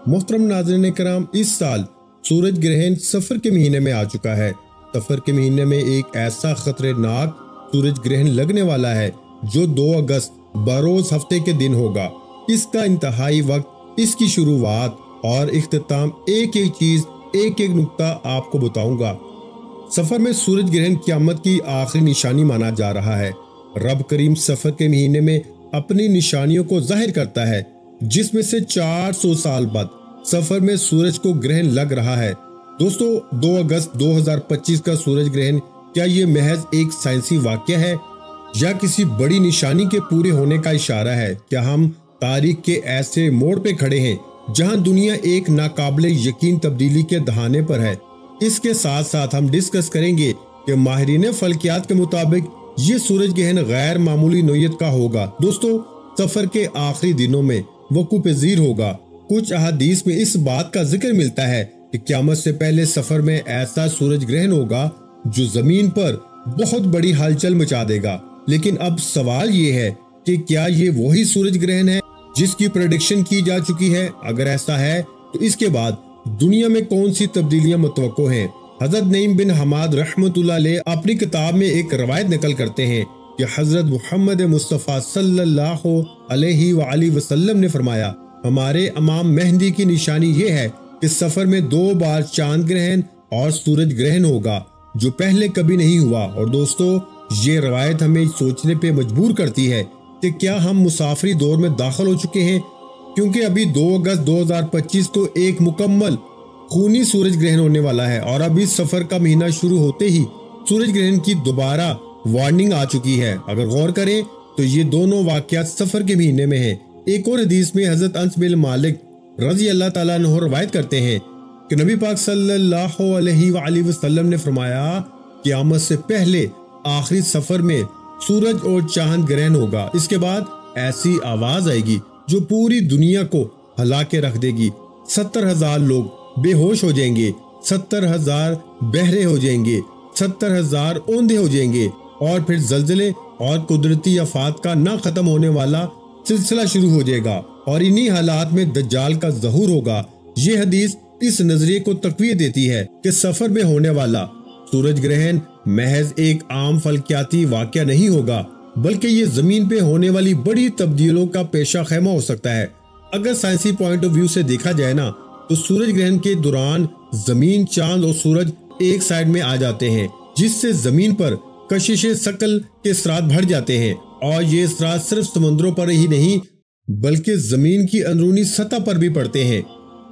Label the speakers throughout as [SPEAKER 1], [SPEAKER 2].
[SPEAKER 1] محترم ناظرین کرام، اس سال سورج گرہن سفر کے مہینے میں آ چکا ہے۔ سفر کے مہینے میں ایک ایسا خطرناک سورج گرہن لگنے والا ہے جو 2 اگست بروز ہفتے کے دن ہوگا۔ اس کا انتہائی وقت، اس کی شروعات اور اختتام، ایک ایک چیز، ایک ایک نقطہ آپ کو بتاؤں گا۔ سفر میں سورج گرہن قیامت کی آخری نشانی مانا جا رہا ہے۔ رب کریم سفر کے مہینے میں اپنی نشانیوں کو ظاہر کرتا ہے، جس میں سے 400 سال بعد سفر میں سورج کو گرہن لگ رہا ہے۔ دوستو، 2 اگست 2025 کا سورج گرہن کیا یہ محض ایک سائنسی واقعہ ہے یا کسی بڑی نشانی کے پورے ہونے کا اشارہ ہے؟ کیا ہم تاریخ کے ایسے موڑ پہ کھڑے ہیں جہاں دنیا ایک ناقابل یقین تبدیلی کے دہانے پر ہے؟ اس کے ساتھ ساتھ ہم ڈسکس کریں گے کہ ماہرین فلکیات کے مطابق یہ سورج گرہن غیر معمولی نوعیت کا ہوگا۔ دوستو، سفر کے آخری دنوں میں وقوع پذیر ہوگا۔ کچھ احادیث میں اس بات کا ذکر ملتا ہے کہ قیامت سے پہلے سفر میں ایسا سورج گرہن ہوگا جو زمین پر بہت بڑی ہلچل مچا دے گا۔ لیکن اب سوال یہ ہے کہ کیا یہ وہی سورج گرہن ہے جس کی پریڈکشن کی جا چکی ہے؟ اگر ایسا ہے تو اس کے بعد دنیا میں کون سی تبدیلیاں متوقع ہیں؟ حضرت نعیم بن حماد رحمۃ اللہ علیہ اپنی کتاب میں ایک روایت نقل کرتے ہیں کہ حضرت محمد مصطفیٰ صلی اللہ علیہ وآلہ وسلم نے فرمایا، ہمارے امام مہدی کی نشانی یہ ہے کہ سفر میں 2 بار چاند گرہن اور سورج گرہن ہوگا جو پہلے کبھی نہیں ہوا۔ اور دوستو، یہ روایت ہمیں سوچنے پہ مجبور کرتی ہے کہ کیا ہم مسافری دور میں داخل ہو چکے ہیں، کیونکہ ابھی 2 اگست 2025 کو ایک مکمل خونی سورج گرہن ہونے والا ہے، اور ابھی سفر کا مہینہ شروع ہوتے ہی سورج گرہن کی دوبارہ وارننگ آ چکی ہے۔ اگر غور کریں تو یہ دونوں واقعات سفر کے مہینے میں ہیں۔ ایک اور حدیث میں حضرت انس بن مالک رضی اللہ تعالیٰ عنہ روایت کرتے ہیں کہ نبی پاک صلی اللہ علیہ وآلہ وسلم نے فرمایا، قیامت سے پہلے آخری سفر میں سورج اور چاند گرہن ہوگا۔ اس کے بعد ایسی آواز آئے گی جو پوری دنیا کو ہلا کے رکھ دے گی۔ 70,000 لوگ بے ہوش ہو جائیں گے، 70,000 بہرے ہو جائیں گے، 70,000 اوندھے ہو جائیں گے، اور پھر زلزلے اور قدرتی آفات کا نہ ختم ہونے والا سلسلہ شروع ہو جائے گا، اور انہی حالات میں دجال کا ظہور ہوگا۔ یہ حدیث اس نظریے کو تقویت دیتی ہے کہ سفر میں ہونے والا سورج گرہن محض ایک عام فلکیاتی واقعہ نہیں ہوگا، بلکہ یہ زمین پہ ہونے والی بڑی تبدیلیوں کا پیشہ خیمہ ہو سکتا ہے۔ اگر سائنسی پوائنٹ آف ویو سے دیکھا جائے نا، تو سورج گرہن کے دوران زمین، چاند اور سورج ایک سائیڈ میں آ جاتے ہیں، جس سے زمین پر کشش ثقل کے اثرات بڑھ جاتے ہیں، اور یہ اثرات صرف سمندروں پر ہی نہیں بلکہ زمین کی اندرونی سطح پر بھی پڑتے ہیں،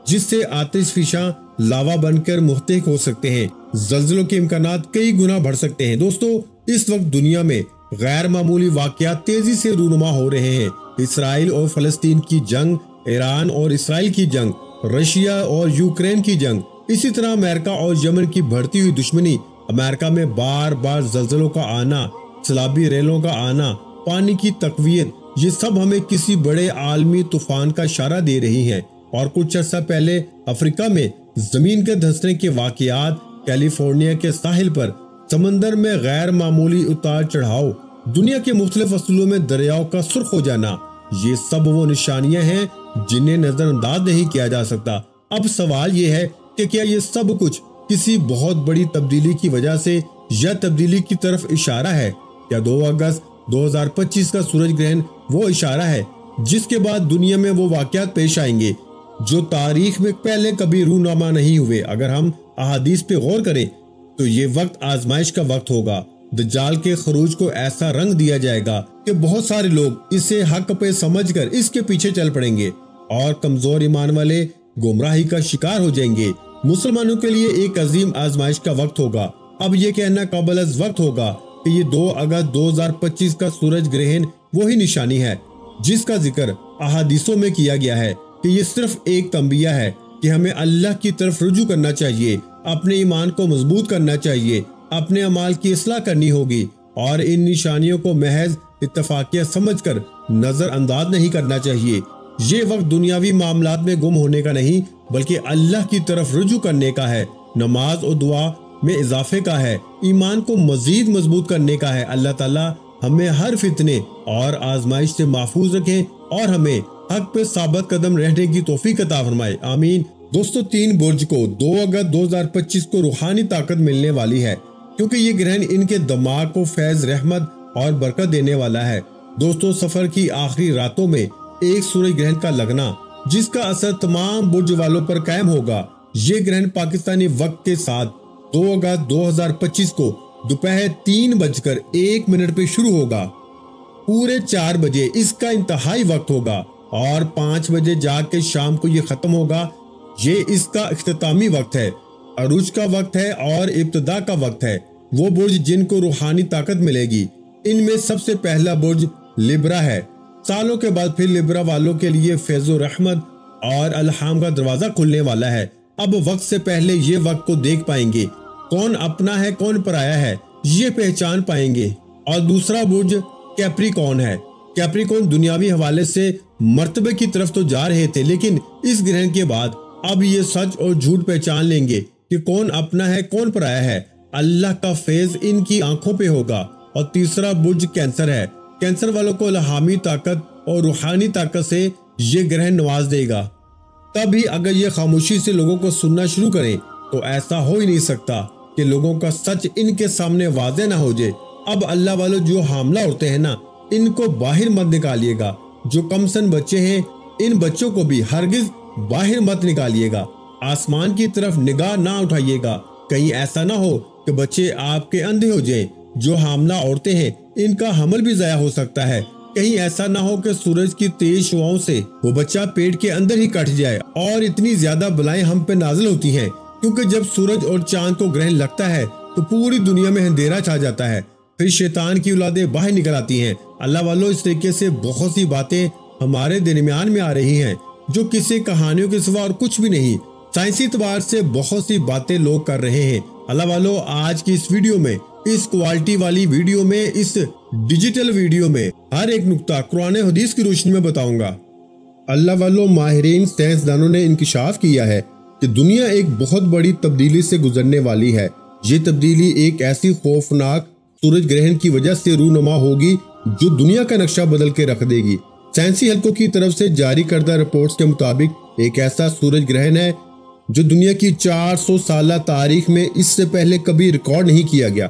[SPEAKER 1] جس سے آتش فشاں لاوا بن کر محترق ہو سکتے ہیں۔ زلزلوں کے امکانات کئی گنا بڑھ سکتے ہیں۔ دوستو، اس وقت دنیا میں غیر معمولی واقعات تیزی سے رونما ہو رہے ہیں۔ اسرائیل اور فلسطین کی جنگ، ایران اور اسرائیل کی جنگ، رشیا اور یوکرین کی جنگ، اسی طرح امریکہ اور یمن کی بڑھتی ہوئی دشمنی، امریکہ میں بار بار زلزلوں کا آنا، سیلابی ریلوں کا آنا، پانی کی تقویت، یہ سب ہمیں کسی بڑے عالمی طوفان کا اشارہ دے رہی ہیں۔ اور کچھ عرصہ پہلے افریقہ میں زمین کے دھنسنے کے واقعات، کیلیفورنیا کے ساحل پر سمندر میں غیر معمولی اتار چڑھاؤ، دنیا کے مختلف اصولوں میں دریاؤں کا سرخ ہو جانا، یہ سب وہ نشانیاں ہیں جنہیں نظر انداز نہیں کیا جا سکتا۔ اب سوال یہ ہے کہ کیا یہ سب کچھ کسی بہت بڑی تبدیلی کی وجہ سے یا تبدیلی کی طرف اشارہ ہے؟ کیا 2 اگست 2025 کا سورج گرہن وہ اشارہ ہے جس کے بعد دنیا میں وہ واقعات پیش آئیں گے جو تاریخ میں پہلے کبھی رونما نہیں ہوئے؟ اگر ہم احادیث پہ غور کریں تو یہ وقت آزمائش کا وقت ہوگا۔ دجال کے خروج کو ایسا رنگ دیا جائے گا کہ بہت سارے لوگ اسے حق پہ سمجھ کر اس کے پیچھے چل پڑیں گے، اور کمزور ایمان والے گمراہی کا شکار ہو جائیں گے۔ مسلمانوں کے لیے ایک عظیم آزمائش کا وقت ہوگا۔ اب یہ کہنا قابل از وقت ہوگا کہ یہ 2 اگست 2025 کا سورج گرہن وہی نشانی ہے جس کا ذکر احادیثوں میں کیا گیا ہے، کہ یہ صرف ایک تنبیہ ہے کہ ہمیں اللہ کی طرف رجوع کرنا چاہیے، اپنے ایمان کو مضبوط کرنا چاہیے، اپنے اعمال کی اصلاح کرنی ہوگی، اور ان نشانیوں کو محض اتفاقیہ سمجھ کر نظر انداز نہیں کرنا چاہیے۔ یہ وقت دنیاوی معاملات میں گم ہونے کا نہیں بلکہ اللہ کی طرف رجوع کرنے کا ہے، نماز اور دعا میں اضافے کا ہے، ایمان کو مزید مضبوط کرنے کا ہے۔ اللہ تعالیٰ ہمیں ہر فتنے اور آزمائش سے محفوظ رکھیں اور ہمیں حق پہ ثابت قدم رہنے کی توفیق عطا فرمائے، آمین۔ دوستو 3 برج کو 2 اگست 2025 کو روحانی طاقت ملنے والی ہے، کیونکہ یہ گرہن ان کے دماغ کو فیض، رحمت اور برکت دینے والا ہے۔ دوستو سفر کی آخری راتوں میں ایک سورج گرہن کا لگنا، جس کا اثر تمام برج والوں پر قائم ہوگا۔ یہ گرہن پاکستانی وقت کے ساتھ 2 اگست 2025 کو دوپہر 3:01 پہ شروع ہوگا۔ پورے 4 بجے اس کا انتہائی وقت ہوگا اور 5 بجے جا کے شام کو یہ ختم ہوگا۔ یہ اس کا اختتامی وقت ہے، عروج کا وقت ہے اور ابتدا کا وقت ہے۔ وہ برج جن کو روحانی طاقت ملے گی، ان میں سب سے پہلا برج لبرا ہے۔ سالوں کے بعد پھر لبرا والوں کے لیے فیض و رحمت اور الہام کا دروازہ کھلنے والا ہے۔ اب وقت سے پہلے یہ وقت کو دیکھ پائیں گے، کون اپنا ہے کون پرایا ہے، یہ پہچان پائیں گے۔ اور دوسرا برج کیپریکون ہے۔ کیپریکون دنیاوی حوالے سے مرتبے کی طرف تو جا رہے تھے، لیکن اس گرہن کے بعد اب یہ سچ اور جھوٹ پہچان لیں گے کہ کون اپنا ہے کون پرایا ہے۔ اللہ کا فیض ان کی آنکھوں پہ ہوگا۔ اور تیسرا برج کینسر ہے۔ کینسر والوں کو الہامی طاقت اور روحانی طاقت سے یہ گرہن نواز دے گا۔ تبھی اگر یہ خاموشی سے لوگوں کو سننا شروع کریں تو ایسا ہو ہی نہیں سکتا کہ لوگوں کا سچ ان کے سامنے واضح نہ ہو جائے۔ اب اللہ والوں جو حاملہ عورتیں ہیں نا، ان کو باہر مت نکالیے گا۔ جو کم سن بچے ہیں، ان بچوں کو بھی ہرگز باہر مت نکالیے گا۔ آسمان کی طرف نگاہ نہ اٹھائیے گا، کہیں ایسا نہ ہو کہ بچے آپ کے اندھے ہو جائیں۔ جو حاملہ عورتیں ہیں، ان کا حمل بھی ضائع ہو سکتا ہے۔ کہیں ایسا نہ ہو کہ سورج کی تیز شعاؤں سے وہ بچہ پیٹ کے اندر ہی کٹ جائے۔ اور اتنی زیادہ بلائیں ہم پہ نازل ہوتی ہیں، کیونکہ جب سورج اور چاند کو گرہن لگتا ہے تو پوری دنیا میں اندھیرا چھا جاتا ہے، پھر شیطان کی اولادیں باہر نکل آتی ہیں۔ اللہ والوں، اس طریقے سے بہت سی باتیں ہمارے درمیان میں آ رہی ہیں جو کسی کہانیوں کے سوا اور کچھ بھی نہیں۔ سائنسی اعتبار سے بہت سی باتیں لوگ کر رہے ہیں۔ اللہ والوں، آج کی اس ویڈیو میں، اس کوالٹی والی ویڈیو میں، اس ڈیجیٹل ویڈیو میں ہر ایک نقطہ قرآن حدیث کی روشنی میں بتاؤں گا۔ اللہ والوں، ماہرین سائنسدانوں نے انکشاف کیا ہے کہ دنیا ایک بہت بڑی تبدیلی سے گزرنے والی ہے۔ یہ تبدیلی ایک ایسی خوفناک سورج گرہن کی وجہ سے رونما ہوگی جو دنیا کا نقشہ بدل کے رکھ دے گی۔ سائنسی حلقوں کی طرف سے جاری کردہ رپورٹس کے مطابق ایک ایسا سورج گرہن ہے جو دنیا کی 400 سالہ تاریخ میں اس سے پہلے کبھی ریکارڈ نہیں کیا گیا،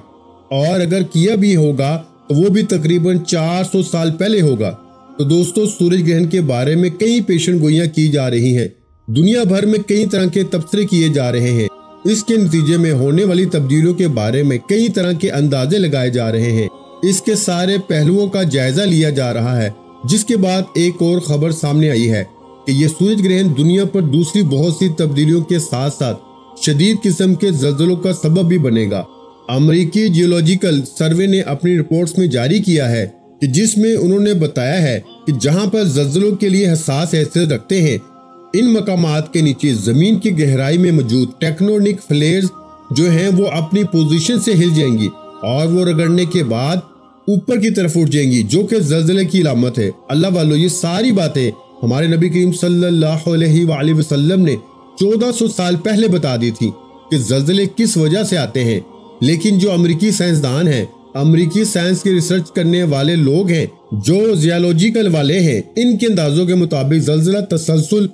[SPEAKER 1] اور اگر کیا بھی ہوگا تو وہ بھی تقریباً 400 سال پہلے ہوگا۔ تو دوستو، سورج گرہن کے بارے میں کئی پیشن گوئیاں کی جا رہی ہیں۔ دنیا بھر میں کئی طرح کے تبصرے کیے جا رہے ہیں۔ اس کے نتیجے میں ہونے والی تبدیلیوں کے بارے میں کئی طرح کے اندازے لگائے جا رہے ہیں۔ اس کے سارے پہلوؤں کا جائزہ لیا جا رہا ہے، جس کے بعد ایک اور خبر سامنے آئی ہے کہ یہ سورج گرہن دنیا پر دوسری بہت سی تبدیلیوں کے ساتھ ساتھ شدید قسم کے زلزلوں کا سبب بھی بنے گا۔ امریکی جیولوجیکل سروے نے اپنی رپورٹس میں جاری کیا ہے کہ جس میں انہوں نے بتایا ہے کہ جہاں پر زلزلوں کے لیے حساس حیثیت رکھتے ہیں، ان مقامات کے نیچے زمین کی گہرائی میں موجود ٹیکٹونک فلیئرز جو ہیں وہ اپنی پوزیشن سے ہل جائیں گی اور وہ رگڑنے کے بعد اوپر کی طرف اٹھ جائیں گی، جو کہ زلزلے کی علامت ہے۔ اللہ والو، یہ ساری باتیں ہمارے نبی کریم صلی اللہ علیہ وآلہ وسلم نے 1400 سال پہلے بتا دی تھی کہ زلزلے کس وجہ سے آتے ہیں۔ لیکن جو امریکی سائنسدان ہیں، امریکی سائنس کی ریسرچ کرنے والے لوگ ہیں، جو زیالوجیکل والے ہیں، ان کے اندازوں کے مطابق زلزلہ تسلسل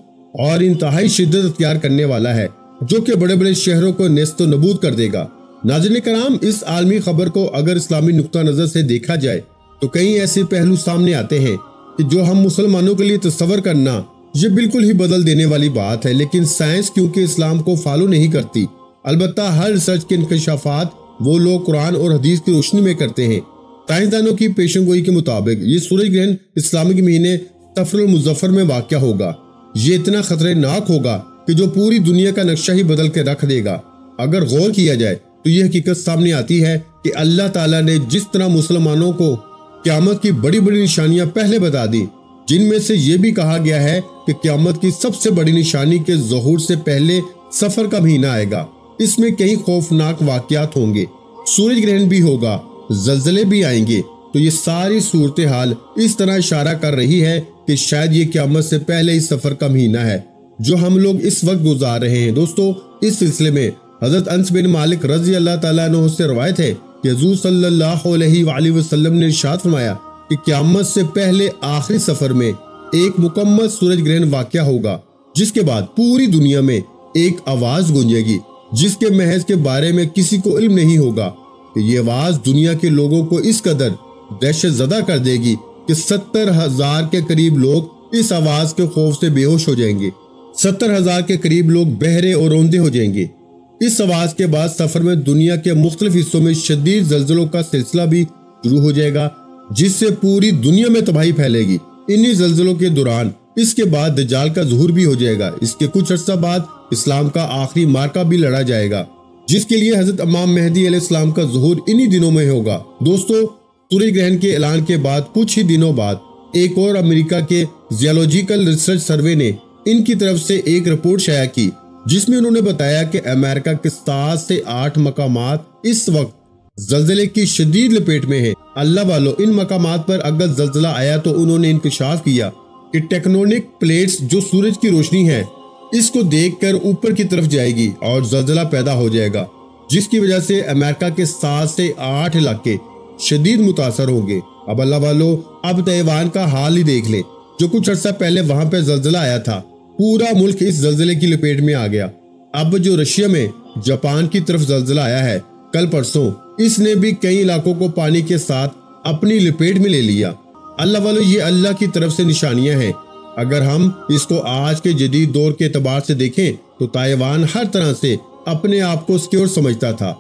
[SPEAKER 1] اور انتہائی شدت اختیار کرنے والا ہے، جو کہ بڑے بڑے شہروں کو نیست و نابود کر دے گا۔ ناظرین کرام، اس عالمی خبر کو اگر اسلامی نقطہ نظر سے دیکھا جائے تو کئی ایسے پہلو سامنے آتے ہیں کہ جو ہم مسلمانوں کے لیے تصور کرنا یہ بالکل ہی بدل دینے والی بات ہے، لیکن سائنس کیونکہ اسلام کو فالو نہیں کرتی۔ البتہ ہر ریسرچ کے انکشافات وہ لوگ قرآن اور حدیث کی روشنی میں کرتے ہیں۔ سائنسدانوں کی پیشن گوئی کے مطابق یہ سورج گرہن اسلامی مہینے صفر المظفر میں واقع ہوگا۔ یہ اتنا خطرناک ہوگا کہ جو پوری دنیا کا نقشہ ہی بدل کے رکھ دے گا۔ اگر غور کیا جائے تو یہ حقیقت سامنے آتی ہے کہ اللہ تعالیٰ نے جس طرح مسلمانوں کو قیامت کی بڑی بڑی نشانیاں پہلے بتا دی، جن میں سے یہ بھی کہا گیا ہے کہ قیامت کی سب سے بڑی نشانی کے ظہور سے پہلے صفر کا مہینہ آئے گا۔ اس میں کئی خوفناک واقعات ہوں گے، سورج گرہن بھی ہوگا، زلزلے بھی آئیں گے۔ تو یہ ساری صورتحال اس طرح اشارہ کر رہی ہے کہ شاید یہ قیامت سے پہلے ہی صفر کا مہینہ ہے جو ہم لوگ اس وقت گزار رہے ہیں۔ دوستو، اس سلسلے میں حضرت انس بن مالک رضی اللہ تعالیٰ عنہ سے روایت ہے کہ حضور صلی اللہ علیہ وآلہ وسلم نے ارشاد فرمایا کہ قیامت سے پہلے آخری سفر میں ایک مکمل سورج گرہن واقع ہوگا، جس کے بعد پوری دنیا میں ایک آواز گونجے گی جس کے محض کے بارے میں کسی کو علم نہیں ہوگا کہ یہ آواز دنیا کے لوگوں کو اس قدر دہشت زدہ کر دے گی کہ 70,000 کے قریب لوگ اس آواز کے خوف سے بے ہوش ہو جائیں گے۔ 70,000 کے قریب لوگ بہرے اور اوندے ہو جائیں گے۔ اس آواز کے بعد سفر میں دنیا کے مختلف حصوں میں شدید زلزلوں کا سلسلہ بھی شروع ہو جائے گا، جس سے پوری دنیا میں تباہی پھیلے گی۔ انہی زلزلوں کے دوران اس کے بعد دجال کا ظہور بھی ہو جائے گا۔ اس کے کچھ عرصہ بعد اسلام کا آخری معرکہ بھی لڑا جائے گا، جس کے لیے حضرت امام مہدی علیہ السلام کا ظہور انہی دنوں میں ہوگا۔ دوستو، سورج گرہن کے اعلان کے بعد کچھ ہی دنوں بعد ایک اور امریکہ کے زیولوجیکل ریسرچ سروے نے ان کی طرف سے ایک رپورٹ شائع کی، جس میں انہوں نے بتایا کہ امریکہ کے 7 سے 8 مقامات اس وقت زلزلے کی شدید لپیٹ میں ہیں۔ اللہ والو، ان مقامات پر اگر زلزلہ آیا تو انہوں نے انکشاف کیا کہ ٹیکٹونک پلیٹس جو سورج کی روشنی ہے اس کو دیکھ کر اوپر کی طرف جائے گی اور زلزلہ پیدا ہو جائے گا، جس کی وجہ سے امریکہ کے 7 سے 8 علاقے شدید متاثر ہوں گے۔ اب اللہ والو، اب تائیوان کا حال ہی دیکھ لیں، جو کچھ عرصہ پہلے وہاں پہ زلزلہ آیا تھا، پورا ملک اس زلزلے کی لپیٹ میں آ گیا۔ اب جو رشیا میں جاپان کی طرف زلزلہ آیا ہے کل پرسوں، اس نے بھی کئی علاقوں کو پانی کے ساتھ اپنی لپیٹ میں لے لیا۔ اللہ والو، یہ اللہ کی طرف سے نشانیاں ہیں۔ اگر ہم اس کو آج کے جدید دور کے اعتبار سے دیکھیں تو تائیوان ہر طرح سے اپنے آپ کو سیکیور سمجھتا تھا۔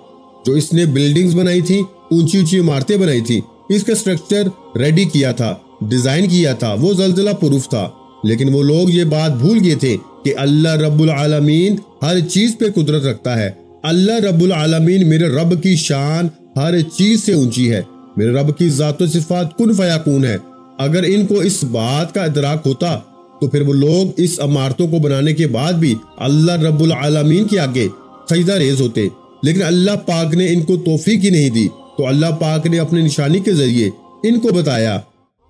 [SPEAKER 1] جو اس نے بلڈنگز بنائی تھی، اونچی اونچی عمارتیں بنائی تھی، اس کا سٹرکچر ریڈی کیا تھا، ڈیزائن کیا تھا، وہ زلزلہ پروف تھا۔ لیکن وہ لوگ یہ بات بھول گئے تھے کہ اللہ رب العالمین ہر چیز پہ قدرت رکھتا ہے۔ اللہ رب العالمین، میرے رب کی شان ہر چیز سے اونچی ہے، میرے رب کی ذات و صفات کن فیکون ہے۔ اگر ان کو اس بات کا ادراک ہوتا تو پھر وہ لوگ اس عمارتوں کو بنانے کے بعد بھی اللہ رب العالمین کے آگے سجدہ ریز ہوتے، لیکن اللہ پاک نے ان کو توفیق ہی نہیں دی۔ تو اللہ پاک نے اپنی نشانی کے ذریعے ان کو بتایا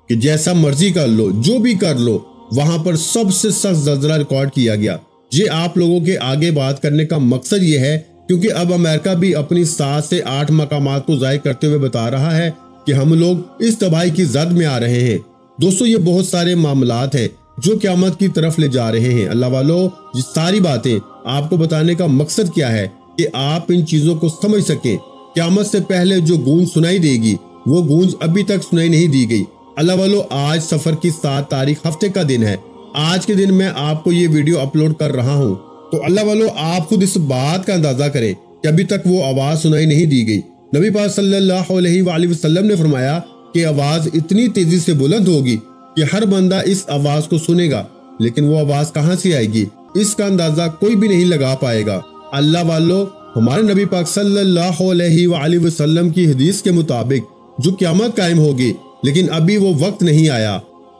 [SPEAKER 1] کہ جیسا مرضی کر لو، جو بھی کر لو۔ وہاں پر سب سے سخت زلزلہ ریکارڈ کیا گیا۔ یہ آپ لوگوں کے آگے بات کرنے کا مقصد یہ ہے کیونکہ اب امریکہ بھی اپنی 7 سے 8 مقامات کو ظاہر کرتے ہوئے بتا رہا ہے کہ ہم لوگ اس تباہی کی زد میں آ رہے ہیں۔ دوستو، یہ بہت سارے معاملات ہیں جو قیامت کی طرف لے جا رہے ہیں۔ اللہ والو، یہ ساری باتیں آپ کو بتانے کا مقصد کیا ہے کہ آپ ان چیزوں کو سمجھ سکیں۔ قیامت سے پہلے جو گونج سنائی دے گی، وہ گونج ابھی تک سنائی نہیں دی گئی۔ اللہ والو، آج سفر کی 7 تاریخ ہفتے کا دن ہے۔ آج کے دن میں آپ کو یہ ویڈیو اپلوڈ کر رہا ہوں، تو اللہ والو، آپ خود اس بات کا اندازہ کریں کہ ابھی تک وہ آواز سنائی نہیں دی گئی۔ نبی پاک صلی اللہ علیہ وآلہ وسلم نے فرمایا کہ آواز اتنی تیزی سے بلند ہوگی کہ ہر بندہ اس آواز کو سنے گا، لیکن وہ آواز کہاں سے آئے گی اس کا اندازہ کوئی بھی نہیں لگا پائے گا۔ اللہ والو، ہمارے نبی پاک صلی اللہ علیہ وآلہ وسلم کی حدیث کے مطابق جو قیامت قائم ہوگی، لیکن ابھی وہ وقت نہیں آیا،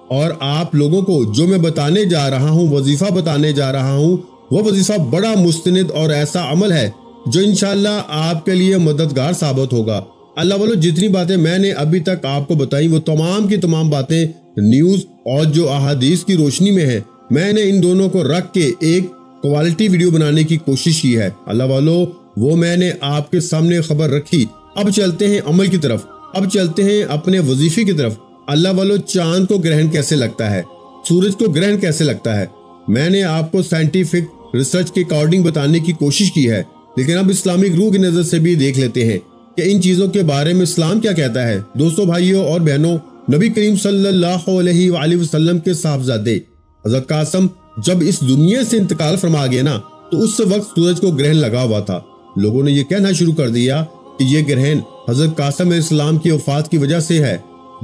[SPEAKER 1] اور آپ لوگوں کو جو میں بتانے جا رہا ہوں، وظیفہ بتانے جا رہا ہوں، وہ وظیفہ بڑا مستند اور ایسا عمل ہے جو انشاءاللہ آپ کے لیے مددگار ثابت ہوگا۔ اللہ والو، جتنی باتیں میں نے ابھی تک آپ کو بتائیں وہ تمام کی تمام باتیں نیوز اور جو احادیث کی روشنی میں ہے۔ میں نے ان دونوں کو رکھ کے ایک کوالٹی ویڈیو بنانے کی کوشش کی ہے۔ اللہ والو، وہ میں نے آپ کے سامنے خبر رکھی۔ اب چلتے ہیں عمل کی طرف، اب چلتے ہیں اپنے وظیفے کی طرف۔ اللہ والو، چاند کو گرہن کیسے لگتا ہے، سورج کو گرہن کیسے لگتا ہے، میں نے آپ کو سائنٹیفک ریسرچ کے اکارڈنگ بتانے کی کوشش کی ہے، لیکن اب اسلامک روح کی نظر سے بھی دیکھ لیتے ہیں کہ ان چیزوں کے بارے میں اسلام کیا کہتا ہے۔ دوستو، بھائیوں اور بہنوں، نبی کریم صلی اللہ علیہ وآلہ وسلم کے صاحبزادے حضرت قاسم جب اس دنیا سے انتقال فرما گئے نا، تو اس وقت سورج کو گرہن لگا ہوا تھا۔ لوگوں نے یہ کہنا شروع کر دیا کہ یہ گرہن حضرت قاسم علیہ السلام کی وفات کی وجہ سے ہے۔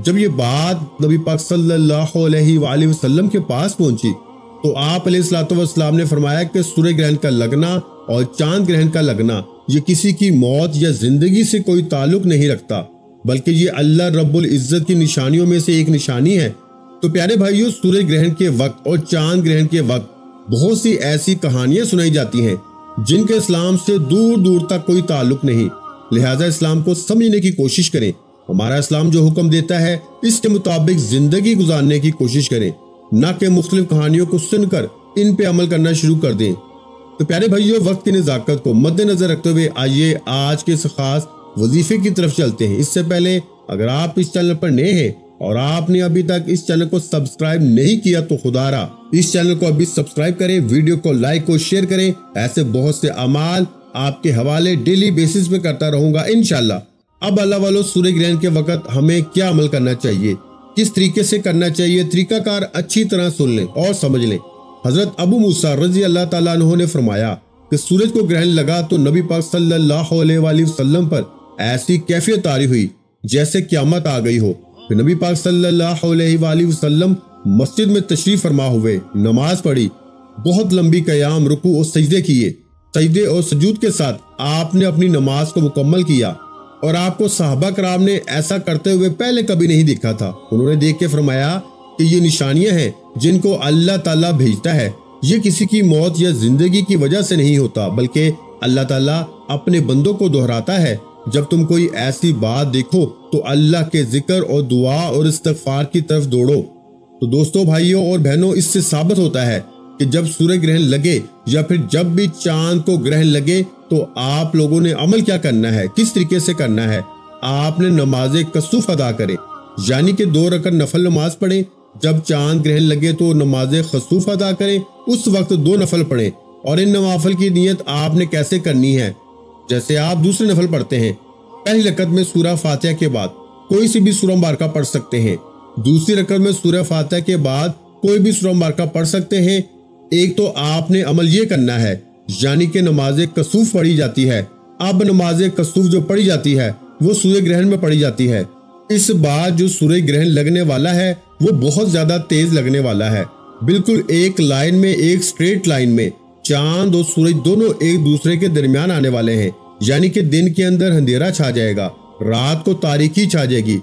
[SPEAKER 1] جب یہ بات نبی پاک صلی اللہ علیہ وآلہ وسلم کے پاس پہنچی تو آپ علیہ الصلوۃ والسلام نے فرمایا کہ سورج گرہن کا لگنا اور چاند گرہن کا لگنا یہ کسی کی موت یا زندگی سے کوئی تعلق نہیں رکھتا، بلکہ یہ اللہ رب العزت کی نشانیوں میں سے ایک نشانی ہے۔ تو پیارے بھائیوں، سورج گرہن کے وقت اور چاند گرہن کے وقت بہت سی ایسی کہانیاں سنائی جاتی ہیں جن کے اسلام سے دور دور تک کوئی تعلق نہیں، لہٰذا اسلام کو سمجھنے کی کوشش کریں۔ ہمارا اسلام جو حکم دیتا ہے اس کے مطابق زندگی گزارنے کی کوشش کریں، نہ کہ مختلف کہانیوں کو سن کر ان پہ عمل کرنا شروع کر دیں۔ تو پیارے بھائیوں، وقت کی نزاکت کو مد نظر رکھتے ہوئے آئیے آج کے اس خاص وظیفے کی طرف چلتے ہیں۔ اس سے پہلے اگر آپ اس چینل پر نئے ہیں اور آپ نے ابھی تک اس چینل کو سبسکرائب نہیں کیا تو خدارا اس چینل کو ابھی سبسکرائب کریں، ویڈیو کو لائک اور شیئر کریں۔ ایسے بہت سے اعمال آپ کے حوالے ڈیلی بیسس پہ کرتا رہوں گا انشاءاللہ۔ اب اللہ والو سورج گرہن کے وقت ہمیں کیا عمل کرنا چاہیے، کس طریقے سے کرنا چاہیے، طریقہ کار اچھی طرح سن لیں اور سمجھ لیں۔ حضرت ابو موسیٰ رضی اللہ تعالیٰ عنہ نے فرمایا کہ سورج کو گرہن لگا تو نبی پاک صلی اللہ علیہ وآلہ وسلم پر ایسی کیفیت طاری ہوئی جیسے قیامت آ گئی ہو۔ پھر نبی پاک صلی اللہ علیہ وآلہ وسلم مسجد میں تشریف فرما ہوئے، نماز پڑھی، بہت لمبی قیام، رکوع اور سجدے کیے۔ سجدے اور سجود کے ساتھ آپ نے اپنی نماز کو مکمل کیا، اور آپ کو صحابہ کرام نے ایسا کرتے ہوئے پہلے کبھی نہیں دیکھا تھا۔ انہوں نے دیکھ کے فرمایا کہ یہ نشانیاں ہیں جن کو اللہ تعالیٰ بھیجتا ہے، یہ کسی کی موت یا زندگی کی وجہ سے نہیں ہوتا، بلکہ اللہ تعالیٰ اپنے بندوں کو دہراتا ہے۔ جب تم کوئی ایسی بات دیکھو تو اللہ کے ذکر اور دعا اور استغفار کی طرف دوڑو۔ تو دوستو، بھائیوں اور بہنوں، اس سے ثابت ہوتا ہے کہ جب سورج گرہن لگے یا پھر جب بھی چاند کو گرہن لگے تو آپ لوگوں نے عمل کیا کرنا ہے، کس طریقے سے کرنا ہے۔ آپ نے نماز کسوف ادا کرے، یعنی کہ 2 رکعت نفل نماز پڑھیں۔ جب چاند گرہن لگے تو نماز خسوف ادا کریں، اس وقت 2 نفل پڑھیں۔ اور ان نوافل کی نیت آپ نے کیسے کرنی ہے، جیسے آپ دوسرے نفل پڑھتے ہیں۔ پہلی رکعت میں سورہ فاتحہ کے بعد کوئی سی بھی سورہ مبارکہ پڑھ سکتے ہیں، دوسری رکعت میں سورہ فاتحہ کے بعد کوئی بھی سورہ مبارکہ پڑھ سکتے ہیں۔ ایک تو آپ نے عمل یہ کرنا ہے، یعنی کہ نماز کسوف پڑھی جاتی ہے۔ اب نماز کسوف جو پڑھی جاتی ہے وہ سورج گرہن میں پڑھی جاتی ہے۔ اس بار جو سورج گرہن لگنے والا ہے وہ بہت زیادہ تیز لگنے والا ہے، بالکل ایک لائن میں، ایک سٹریٹ لائن میں چاند اور سورج دونوں ایک دوسرے کے درمیان آنے والے ہیں، یعنی کہ دن کے اندر اندھیرا چھا جائے گا، رات کو تاریکی چھا جائے گی۔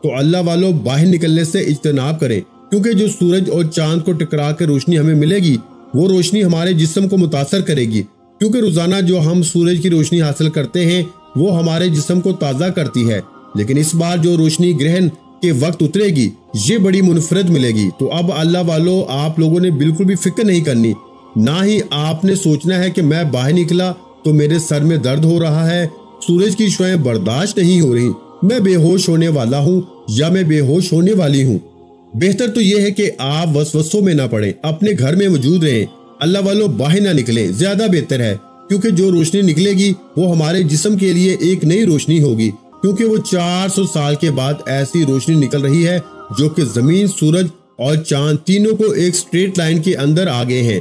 [SPEAKER 1] تو اللہ والوں باہر نکلنے سے اجتناب کریں، کیونکہ جو سورج اور چاند کو ٹکرا کے روشنی ہمیں ملے گی وہ روشنی ہمارے جسم کو متاثر کرے گی، کیونکہ روزانہ جو ہم سورج کی روشنی حاصل کرتے ہیں وہ ہمارے جسم کو تازہ کرتی ہے، لیکن اس بار جو روشنی گرہن کے وقت اترے گی یہ بڑی منفرد ملے گی۔ تو اب اللہ والو آپ لوگوں نے بالکل بھی فکر نہیں کرنی، نہ ہی آپ نے سوچنا ہے کہ میں باہر نکلا تو میرے سر میں درد ہو رہا ہے، سورج کی شعاعیں برداشت نہیں ہو رہی، میں بے ہوش ہونے والا ہوں یا میں بے ہوش ہونے والی ہوں۔ بہتر تو یہ ہے کہ آپ وسوسوں میں نہ پڑیں، اپنے گھر میں موجود رہیں، اللہ والو باہر نہ نکلیں، زیادہ بہتر ہے، کیونکہ جو روشنی نکلے گی وہ ہمارے جسم کے لیے ایک نئی روشنی ہوگی، کیونکہ وہ 400 سال کے بعد ایسی روشنی نکل رہی ہے جو کہ زمین، سورج اور چاند تینوں کو ایک سٹریٹ لائن کے اندر آ گئے ہیں،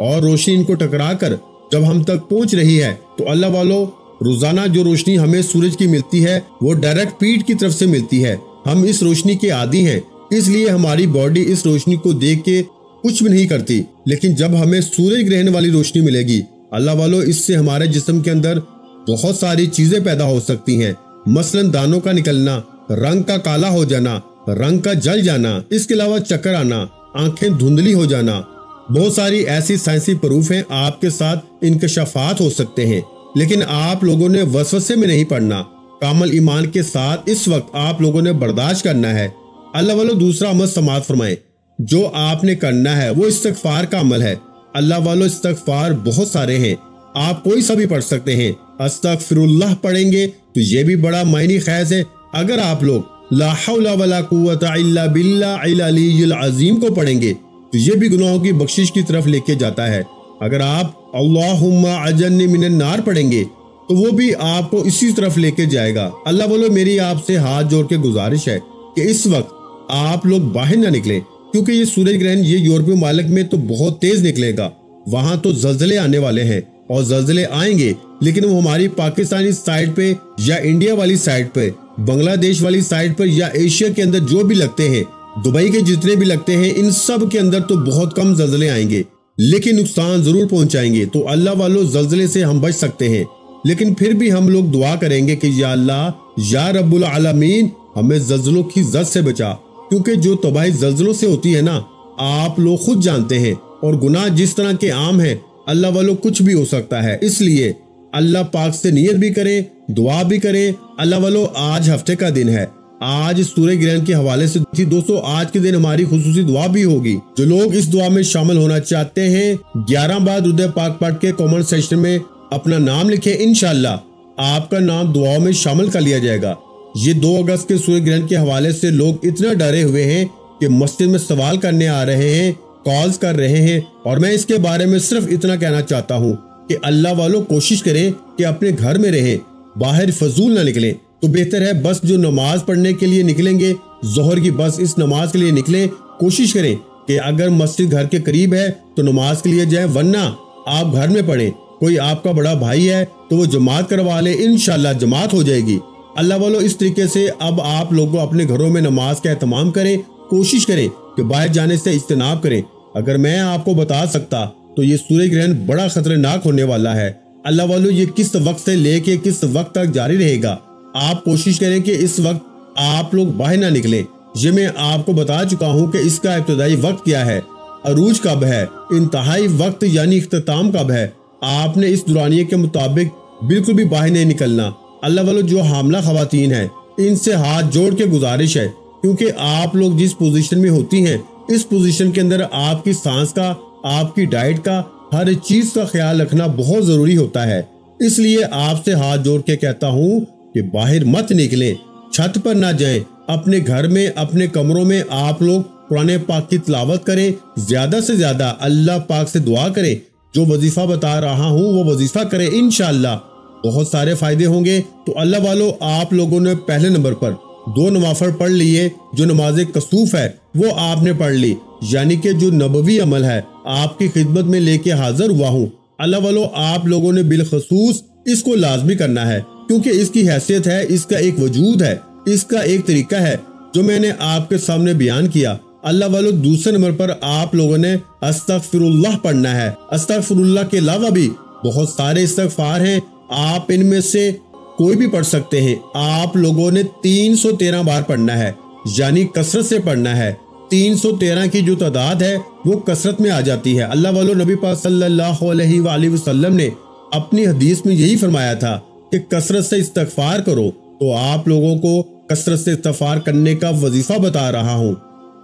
[SPEAKER 1] اور روشنی ان کو ٹکرا کر جب ہم تک پہنچ رہی ہے تو اللہ والو روزانہ جو روشنی ہمیں سورج کی ملتی ہے وہ ڈائریکٹ پیٹ کی طرف سے ملتی ہے۔ ہم اس روشنی کے عادی ہیں، اس لیے ہماری باڈی اس روشنی کو دیکھ کے کچھ بھی نہیں کرتی، لیکن جب ہمیں سورج گرہن والی روشنی ملے گی اللہ والو اس سے ہمارے جسم کے اندر بہت ساری چیزیں پیدا ہو سکتی ہیں، مثلا دانوں کا نکلنا، رنگ کا کالا ہو جانا، رنگ کا جل جانا، اس کے علاوہ چکر آنا، آنکھیں دھندلی ہو جانا، بہت ساری ایسی سائنسی پروف ہیں، آپ کے ساتھ انکشافات ہو سکتے ہیں، لیکن آپ لوگوں نے وسوسے میں نہیں پڑنا، کامل ایمان کے ساتھ اس وقت آپ لوگوں نے برداشت کرنا ہے۔ اللہ والو دوسرا عمل سماعت فرمائیں، جو آپ نے کرنا ہے وہ استغفار کا عمل ہے۔ اللہ والو استغفار بہت سارے ہیں، آپ کوئی سا بھی پڑھ سکتے ہیں۔ استغفر اللہ پڑھیں گے تو یہ بھی بڑا معنی خیز ہے۔ اگر آپ لوگ لا حول ولا قوت الا باللہ العلی العظیم کو پڑھیں گے تو یہ بھی گناہوں کی بخشش کی طرف لے کے جاتا ہے۔ اگر آپ اللہم اجرنی من النار پڑھیں گے تو وہ بھی آپ کو اسی طرف لے کے جائے گا۔ اللہ والو میری آپ سے ہاتھ جوڑ کے گزارش ہے کہ اس وقت آپ لوگ باہر نہ نکلیں، کیونکہ یہ سورج گرہن یہ یورپی ممالک میں تو بہت تیز نکلے گا، وہاں تو زلزلے آنے والے ہیں، اور زلزلے آئیں گے لیکن وہ ہماری پاکستانی سائیڈ پہ یا انڈیا والی سائیڈ پہ، بنگلہ دیش والی سائیڈ پر یا ایشیا کے اندر جو بھی لگتے ہیں، دبئی کے جتنے بھی لگتے ہیں، ان سب کے اندر تو بہت کم زلزلے آئیں گے لیکن نقصان ضرور پہنچائیں گے۔ تو اللہ والو زلزلے سے ہم بچ سکتے ہیں، لیکن پھر بھی ہم لوگ دعا کریں گے کہ یا اللہ یا رب العالمین ہمیں زلزلوں کی زد سے بچا، کیونکہ جو تباہی زلزلوں سے ہوتی ہے نا آپ لوگ خود جانتے ہیں، اور گناہ جس طرح کے عام ہیں اللہ والو کچھ بھی ہو سکتا ہے، اس لیے اللہ پاک سے نیت بھی کریں، دعا بھی کریں۔ اللہ والو آج ہفتے کا دن ہے، آج سورج گرہن کے حوالے سے دوستو آج کے دن ہماری خصوصی دعا بھی ہوگی۔ جو لوگ اس دعا میں شامل ہونا چاہتے ہیں 11 بار درود پاک پڑھ کے کامنٹ سیکشن میں اپنا نام لکھیں، انشاءاللہ آپ کا نام دعاؤں میں شامل کر لیا جائے گا۔ یہ 2 اگست کے سورج گرہن کے حوالے سے لوگ اتنا ڈرے ہوئے ہیں کہ مسجد میں سوال کرنے آ رہے ہیں، کالز کر رہے ہیں، اور میں اس کے بارے میں صرف اتنا کہنا چاہتا ہوں کہ اللہ والوں کوشش کریں کہ اپنے گھر میں رہیں، باہر فضول نہ نکلیں۔ تو بہتر ہے بس جو نماز پڑھنے کے لیے نکلیں گے، ظہر کی بس اس نماز کے لیے نکلیں، کوشش کریں کہ اگر مسجد گھر کے قریب ہے تو نماز کے لیے جائیں، ورنہ آپ گھر میں پڑھیں۔ کوئی آپ کا بڑا بھائی ہے تو وہ جماعت کروا لے، انشاءاللہ جماعت ہو جائے گی۔ اللہ والوں اس طریقے سے اب آپ لوگوں اپنے گھروں میں نماز کا اہتمام کریں، کوشش کریں کہ باہر جانے سے اجتناب کریں۔ اگر میں آپ کو بتا سکتا تو یہ سورج گرہن بڑا خطرناک ہونے والا ہے۔ اللہ والوں یہ کس وقت سے لے کے کس وقت تک جاری رہے گا، آپ کوشش کریں کہ اس وقت آپ لوگ باہر نہ نکلیں۔ یہ میں آپ کو بتا چکا ہوں کہ اس کا ابتدائی وقت کیا ہے، عروج کب ہے، انتہائی وقت یعنی اختتام کب ہے۔ آپ نے اس دورانیے کے مطابق بالکل بھی باہر نہیں نکلنا۔ اللہ والوں جو حاملہ خواتین ہیں ان سے ہاتھ جوڑ کے گزارش ہے، کیونکہ آپ لوگ جس پوزیشن میں ہوتی ہیں اس پوزیشن کے اندر آپ کی سانس کا، آپ کی ڈائٹ کا، ہر چیز کا خیال رکھنا بہت ضروری ہوتا ہے۔ اس لیے آپ سے ہاتھ جوڑ کے کہتا ہوں کہ باہر مت نکلیں، چھت پر نہ جائیں، اپنے گھر میں اپنے کمروں میں آپ لوگ قرآن پاک کی تلاوت کریں، زیادہ سے زیادہ اللہ پاک سے دعا کریں، جو وظیفہ بتا رہا ہوں وہ وظیفہ کریں، انشاءاللہ بہت سارے فائدے ہوں گے۔ تو اللہ والوں آپ لوگوں نے پہلے نمبر پر 2 نوافل پڑھ لیے، جو نماز کسوف ہے وہ آپ نے پڑھ لی، یعنی کہ جو نبوی عمل ہے آپ کی خدمت میں لے کے حاضر ہوا ہوں۔ اللہ والوں آپ لوگوں نے بالخصوص اس کو لازمی کرنا ہے، کیونکہ اس کی حیثیت ہے، اس کا ایک وجود ہے، اس کا ایک طریقہ ہے جو میں نے آپ کے سامنے بیان کیا۔ اللہ والوں دوسرے نمبر پر آپ لوگوں نے استغفر اللہ پڑھنا ہے۔ استغفر اللہ کے علاوہ بھی بہت سارے استغفار ہیں، آپ ان میں سے کوئی بھی پڑھ سکتے ہیں۔ آپ لوگوں نے 313 بار پڑھنا ہے، یعنی کثرت سے پڑھنا ہے۔ 313 کی جو تعداد ہے وہ کثرت میں آ جاتی ہے۔ اللہ والوں نبی پاک صلی اللہ علیہ وآلہ وسلم نے اپنی حدیث میں یہی فرمایا تھا کہ کثرت سے استغفار کرو، تو آپ لوگوں کو کثرت سے استغفار کرنے کا وظیفہ بتا رہا ہوں۔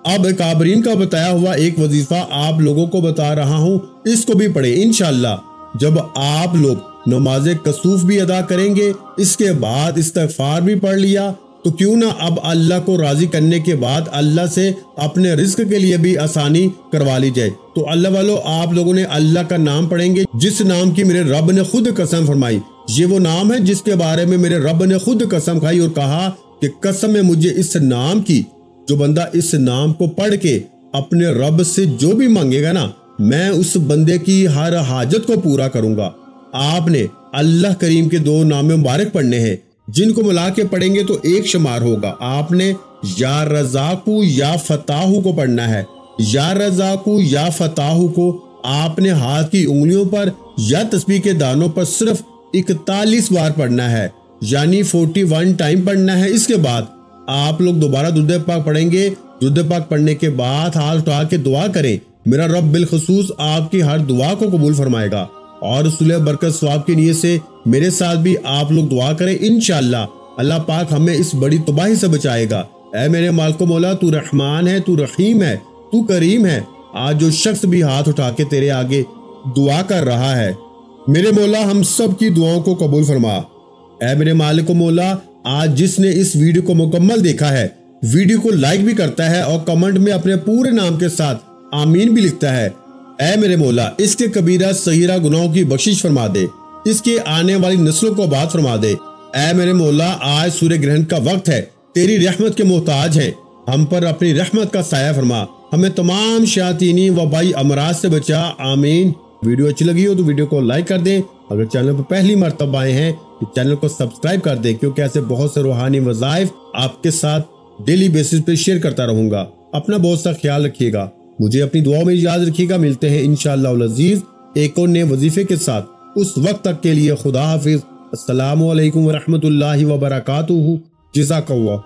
[SPEAKER 1] اب اکابرین کا بتایا ہوا ایک وظیفہ آپ لوگوں کو بتا رہا ہوں، اس کو بھی پڑھیں انشاءاللہ۔ جب آپ لوگ نماز کسوف بھی ادا کریں گے، اس کے بعد استغفار بھی پڑھ لیا، تو کیوں نہ اب اللہ کو راضی کرنے کے بعد اللہ سے اپنے رزق کے لیے بھی آسانی کروا لی جائے۔ تو اللہ والوں آپ لوگوں نے اللہ کا نام پڑھیں گے جس نام کی میرے رب نے خود قسم فرمائی۔ یہ وہ نام ہے جس کے بارے میں میرے رب نے خود قسم کھائی اور کہا کہ قسم ہے مجھے اس نام کی، جو بندہ اس نام کو پڑھ کے اپنے رب سے جو بھی مانگے گا نا، میں اس بندے کی ہر حاجت کو پورا کروں گا۔ آپ نے اللہ کریم کے 2 نام مبارک پڑھنے ہیں، جن کو ملا کے پڑھیں گے تو ایک شمار ہوگا۔ آپ نے یا رزاقو یا فتاحو کو پڑھنا ہے۔ یا رزاقو یا فتاحو کو آپ نے ہاتھ کی انگلیوں پر یا تسبیح کے دانوں پر صرف 41 بار پڑھنا ہے، یعنی 41 ٹائم پڑھنا ہے۔ اس کے بعد آپ لوگ دوبارہ درود پاک پڑھیں گے۔ درود پاک پڑھنے کے بعد ہاتھ اٹھا کے دعا کریں، میرا رب بالخصوص آپ کی ہر دعا کو قبول فرمائے گا۔ اور صلح برکت ثواب کی نیت سے میرے ساتھ بھی آپ لوگ دعا کریں، انشاءاللہ اللہ پاک ہمیں اس بڑی تباہی سے بچائے گا۔ اے میرے مالک و مولا، تو رحمان ہے، تو رحیم ہے، تو کریم ہے۔ آج جو شخص بھی ہاتھ اٹھا کے تیرے آگے دعا کر رہا ہے، میرے مولا ہم سب کی دعاؤں کو قبول فرما۔ اے میرے مالک و مولا، آج جس نے اس ویڈیو کو مکمل دیکھا ہے، ویڈیو کو لائک بھی کرتا ہے اور کمنٹ میں اپنے پورے نام کے ساتھ آمین بھی لکھتا ہے، اے میرے مولا اس کے کبیرہ صغیرہ گناہوں کی بخشش فرما دے، اس کے آنے والی نسلوں کو آباد فرما دے۔ اے میرے مولا آج سورج گرہن کا وقت ہے، تیری رحمت کے محتاج ہیں، ہم پر اپنی رحمت کا سایہ فرما، ہمیں تمام شیاطینی وبائی امراض سے بچا، آمین۔ ویڈیو اچھی لگی ہو تو ویڈیو کو لائک کر دیں، اگر چینل پر پہلی مرتبہ آئے ہیں تو چینل کو سبسکرائب کر دیں، کیونکہ ایسے بہت سے روحانی وظائف آپ کے ساتھ ڈیلی بیسس پہ شیئر کرتا رہوں گا۔ اپنا بہت سا خیال رکھیے گا، مجھے اپنی دعاؤں میں یاد رکھیے گا۔ ملتے ہیں انشاءاللہ العزیز ایک اور نئے وظیفے کے ساتھ، اس وقت تک کے لیے خدا حافظ۔ السلام علیکم ورحمۃ اللہ وبرکاتہ۔ جزاک اللہ۔